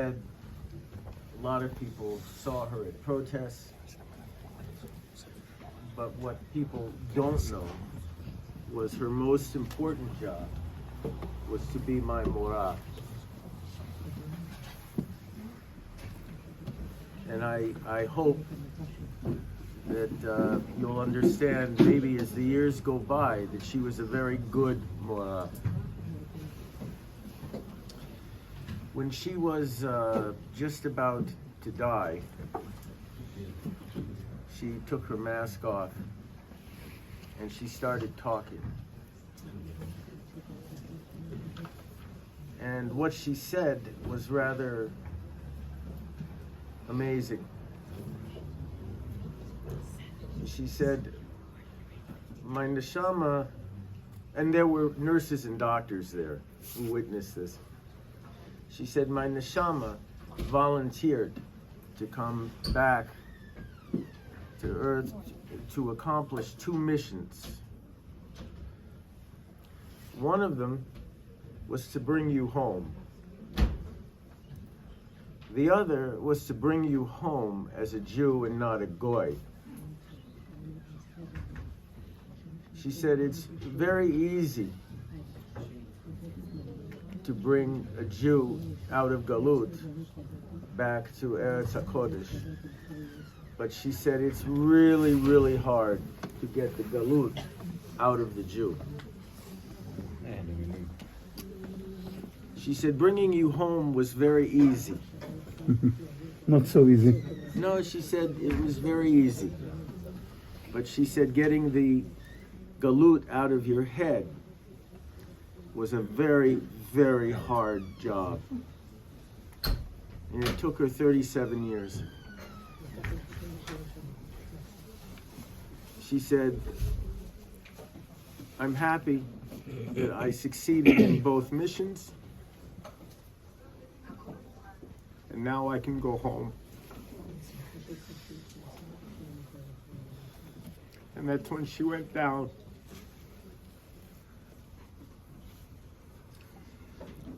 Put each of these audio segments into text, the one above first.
A lot of people saw her at protests, but what people don't know was her most important job was to be my morah. And I hope that you'll understand, maybe as the years go by, that she was a very good morah. When she was just about to die, she took her mask off and she started talking. And what she said was rather amazing. She said, my neshama, and there were nurses and doctors there who witnessed this. She said, my neshama volunteered to come back to Earth to accomplish 2 missions. One of them was to bring you home. The other was to bring you home as a Jew and not a goy. She said it's very easy to bring a Jew out of Galut back to Eretz HaKodesh. But she said it's really, really hard to get the Galut out of the Jew. She said bringing you home was very easy. Not so easy. No, she said it was very easy. But she said getting the Galut out of your head was a very, very hard job. And it took her 37 years. She said, I'm happy that I succeeded in both missions, and now I can go home. And that's when she went down.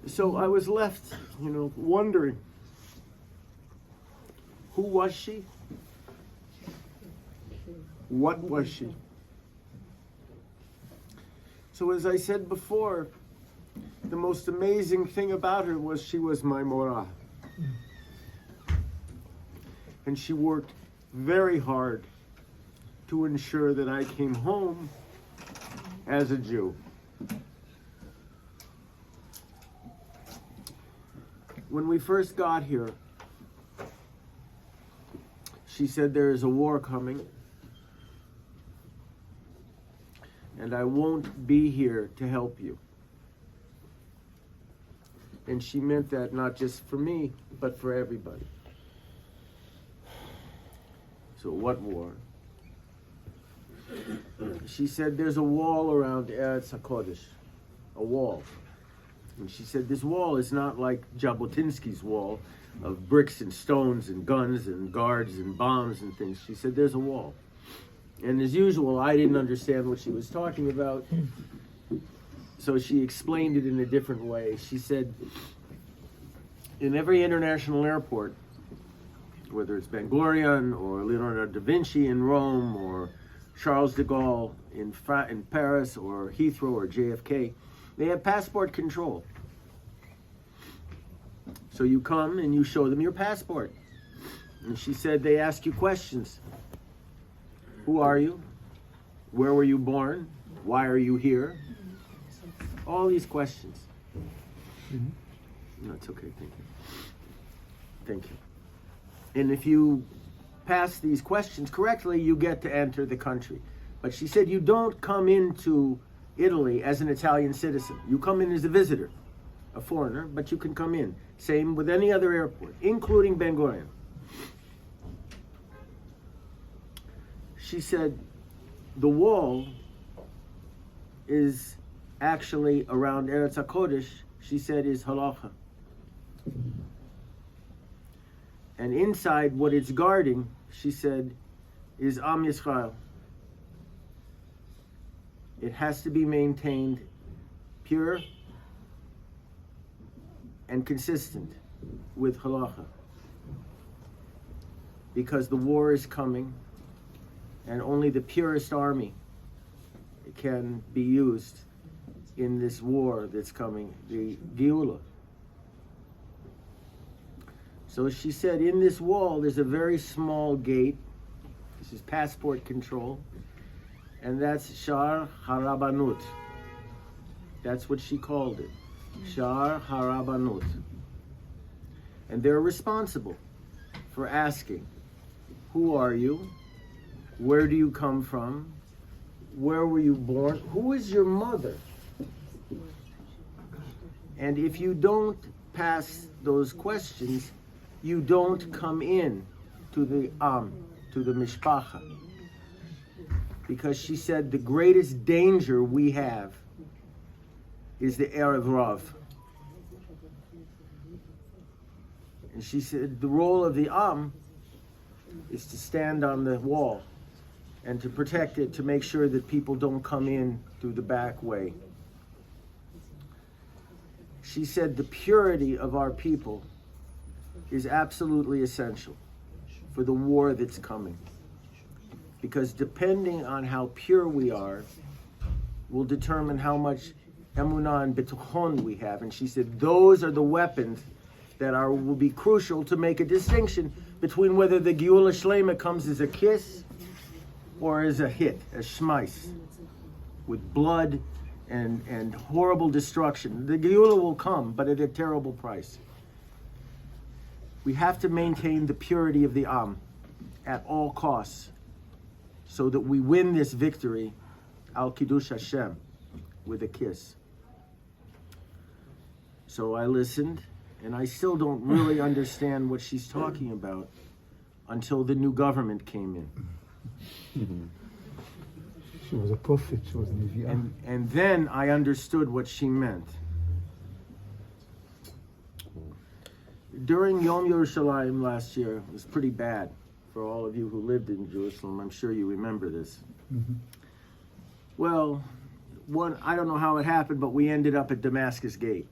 So I was left, wondering, who was she? What was she? So as I said before, the most amazing thing about her was she was my morah. And she worked very hard to ensure that I came home as a Jew. When we first got here, she said there is a war coming, and I won't be here to help you. And she meant that not just for me, but for everybody. So what war? She said there's a wall around Eretz HaKodesh, a wall. And she said this wall is not like Jabotinsky's wall of bricks and stones and guns and guards and bombs and things. She said there's a wall. And as usual, I didn't understand what she was talking about. So she explained it in a different way. She said, in every international airport, whether it's Ben Gurion or Leonardo da Vinci in Rome or Charles de Gaulle in Paris or Heathrow or JFK, they have passport control. So you come and you show them your passport. And she said they ask you questions. Who are you? Where were you born? Why are you here? All these questions. No, it's okay, thank you. Thank you. And if you pass these questions correctly, you get to enter the country. But she said you don't come into Italy as an Italian citizen. You come in as a visitor, a foreigner, but you can come in. Same with any other airport, including Ben Gurion. She said the wall is actually around Eretz HaKodesh, she said, is halacha. And inside what it's guarding, she said, is Am Yisrael. It has to be maintained pure and consistent. with halacha. Because the war is coming, and only the purest army can be used in this war that's coming, the Geula. So she said, in this wall, there's a very small gate. This is passport control. And that's Shar Harabanut. That's what she called it. Shar Harabanut. And they're responsible for asking, who are you? Where do you come from? Where were you born? Who is your mother? And if you don't pass those questions, you don't come in to the to the mishpacha. Because she said the greatest danger we have is the Erev Rav. And she said the role of the is to stand on the wall and to protect it, to make sure that people don't come in through the back way. She said the purity of our people is absolutely essential for the war that's coming. Because depending on how pure we are, will determine how much emunah and bituchon we have. And she said those are the weapons that will be crucial to make a distinction between whether the Geula Shlema comes as a kiss or as a hit, as shmais, with blood and horrible destruction. The Geula will come, but at a terrible price. We have to maintain the purity of the at all costs, so that we win this victory, al Kiddush Hashem, with a kiss. So I listened, and I still don't really understand what she's talking about until the new government came in. She was a prophet, she was a Nevi'ah. And then I understood what she meant. During Yom Yerushalayim last year, it was pretty bad for all of you who lived in Jerusalem. I'm sure you remember this. Mm-hmm. Well, I don't know how it happened, but we ended up at Damascus Gate.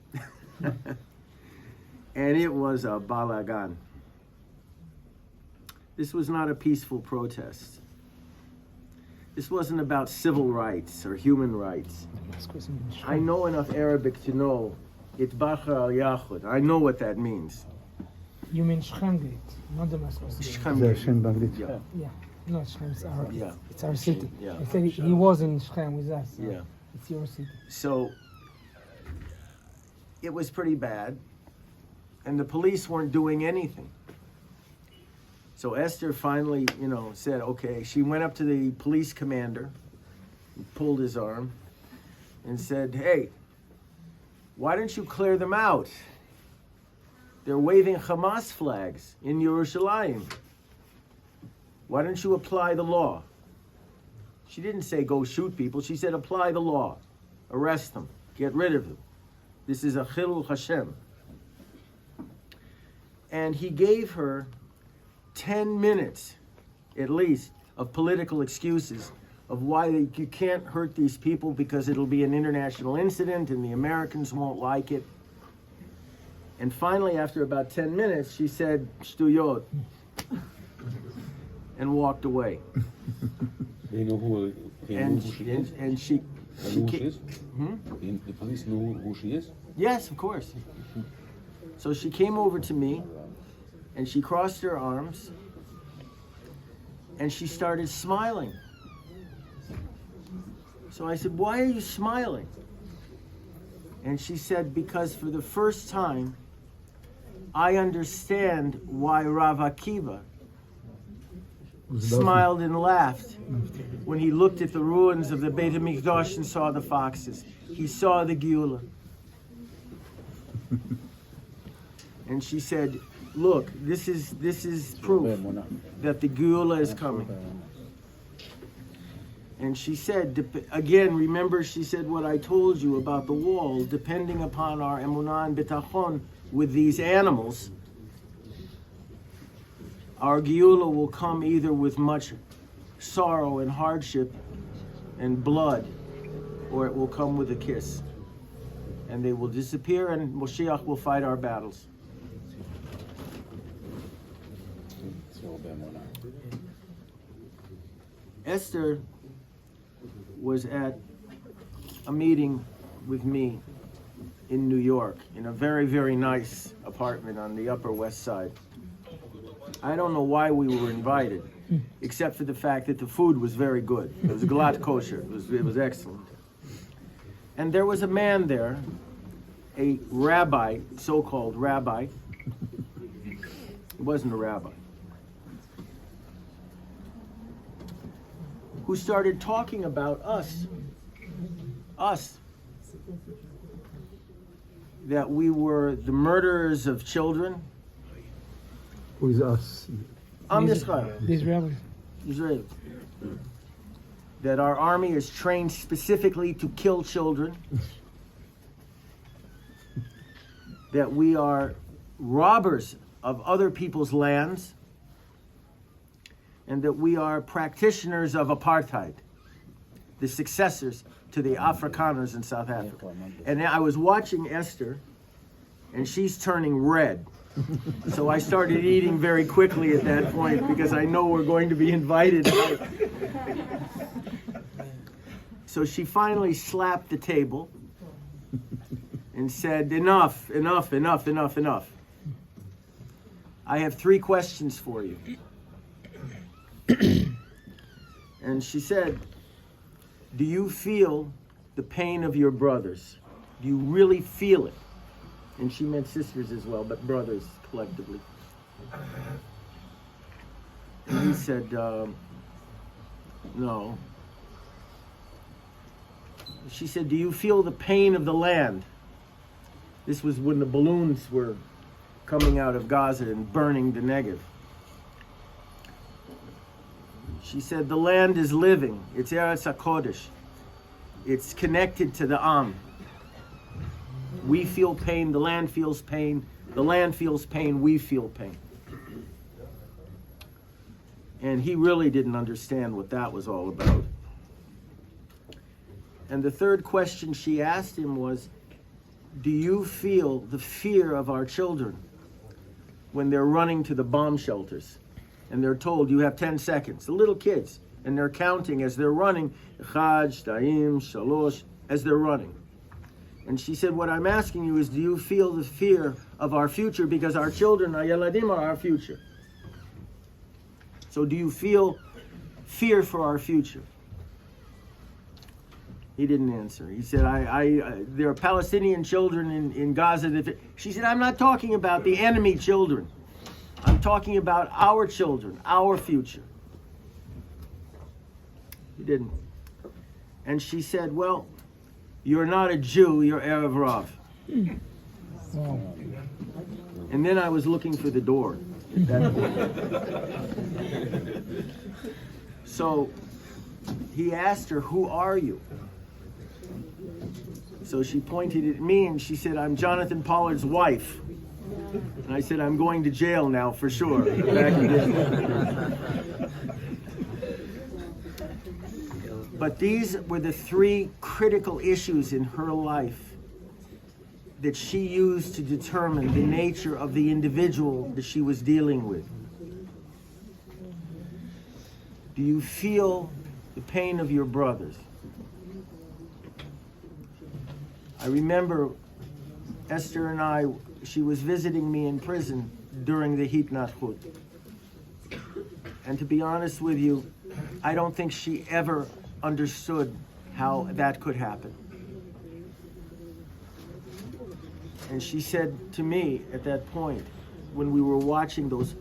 And it was a balagan. This was not a peaceful protest. This wasn't about civil rights or human rights. I know enough Arabic to know Itbacha al Yachud. I know what that means. You mean Shechem Gate, not Damascus Gate. Shechem זה Gate. השם באנגלית. Yeah. Yeah, no, Shechem is our, Yeah. it's our city. Yeah. I said he was in Shechem with us. So Yeah. It's your city. So it was pretty bad, and the police weren't doing anything. So Esther finally, said, okay. She went up to the police commander, and pulled his arm, and said, hey, why don't you clear them out? They're waving Hamas flags in Yerushalayim. Why don't you apply the law? She didn't say go shoot people. She said apply the law. Arrest them. Get rid of them. This is a Chilul Hashem. And he gave her 10 minutes, at least, of political excuses of why you can't hurt these people because it'll be an international incident and the Americans won't like it. And finally, after about 10 minutes, she said, "Shtuyot," and walked away. Do you know who she is? And she Who she ca- is? The police know who she is? Yes, of course. So she came over to me, and she crossed her arms, and she started smiling. So I said, why are you smiling? And she said, because for the first time, I understand why Rav Akiva smiled and laughed when he looked at the ruins of the Beit HaMikdash and saw the foxes. He saw the Geula. And she said, look, this is proof that the Geula is coming. And she said, again, remember she said what I told you about the wall, depending upon our emunah and bitachon with these animals, our Geula will come either with much sorrow and hardship and blood, or it will come with a kiss. And they will disappear and Moshiach will fight our battles. זה הרבה אמונה. Esther was at a meeting with me in New York in a very, very nice apartment on the Upper West Side. I don't know why we were invited, except for the fact that the food was very good. It was glatt kosher. It was excellent. And there was a man there, a rabbi, so-called rabbi. He wasn't a rabbi. Who started talking about us, that we were the murderers of children. Who is us? Am These- Yisrael, These rabbis. Israel. That our army is trained specifically to kill children. That we are robbers of other people's lands. And that we are practitioners of apartheid, the successors to the Afrikaners in South Africa. And I was watching Esther, and she's turning red. So I started eating very quickly at that point because I know we're going to be invited. So she finally slapped the table and said, enough, enough, enough, enough, enough. I have 3 questions for you. And she said, do you feel the pain of your brothers? Do you really feel it? And she meant sisters as well, but brothers collectively. And he said, no. She said, do you feel the pain of the land? This was when the balloons were coming out of Gaza and burning the Negev. She said, the land is living. It's Eretz HaKodesh. It's connected to the Am. We feel pain, the land feels pain. The land feels pain, we feel pain. And he really didn't understand what that was all about. And the third question she asked him was, do you feel the fear of our children when they're running to the bomb shelters? And they're told, you have 10 seconds. The little kids. And they're counting as they're running. Echad, shtayim, shalosh, as they're running. And she said, what I'm asking you is, do you feel the fear of our future? Because our children, our yeladim, are our future. So do you feel fear for our future? He didn't answer. He said, there are Palestinian children in Gaza. She said, I'm not talking about the enemy children. I'm talking about our children, our future. He didn't. And she said, well, you're not a Jew, you're Erev Rav. Wow. And then I was looking for the door. At that point. So he asked her, who are you? So she pointed at me and she said, I'm Jonathan Pollard's wife. And I said, I'm going to jail now for sure. Back again. But these were the 3 critical issues in her life that she used to determine the nature of the individual that she was dealing with. Do you feel the pain of your brothers? I remember Esther and she was visiting me in prison during the Hitnachut. And to be honest with you, I don't think she ever understood how that could happen. And she said to me at that point, when we were watching those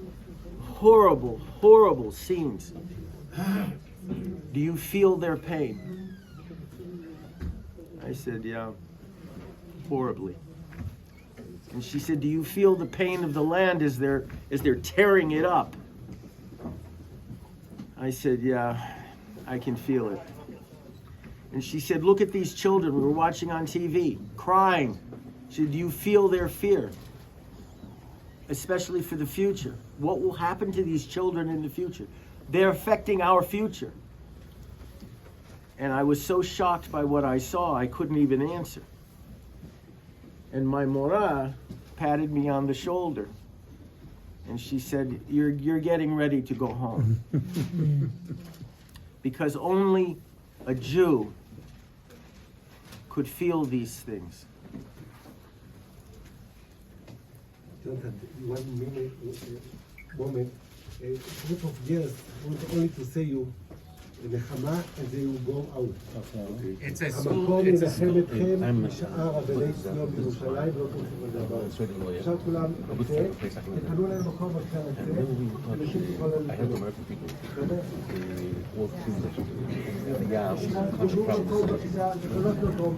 horrible, horrible scenes, do you feel their pain? I said, yeah, horribly. And she said, do you feel the pain of the land as they're tearing it up? I said, yeah, I can feel it. And she said, look at these children we were watching on TV, crying. She said, do you feel their fear? Especially for the future. What will happen to these children in the future? They're affecting our future. And I was so shocked by what I saw, I couldn't even answer. And my Morah patted me on the shoulder And she said, you're getting ready to go home. Because only a Jew could feel these things. Jonathan, one minute, moment. A group of girls want only to say you נחמה, and they will go out. It's a המקום school, it's a ינחם school. אתכם בשאר אבלי ציון בירושלים, לא תלכו בדבר. עכשיו כולם יצא, תקנו להם מקום אחר לצאת, אנשים תוכל להם Yeah, לקנות.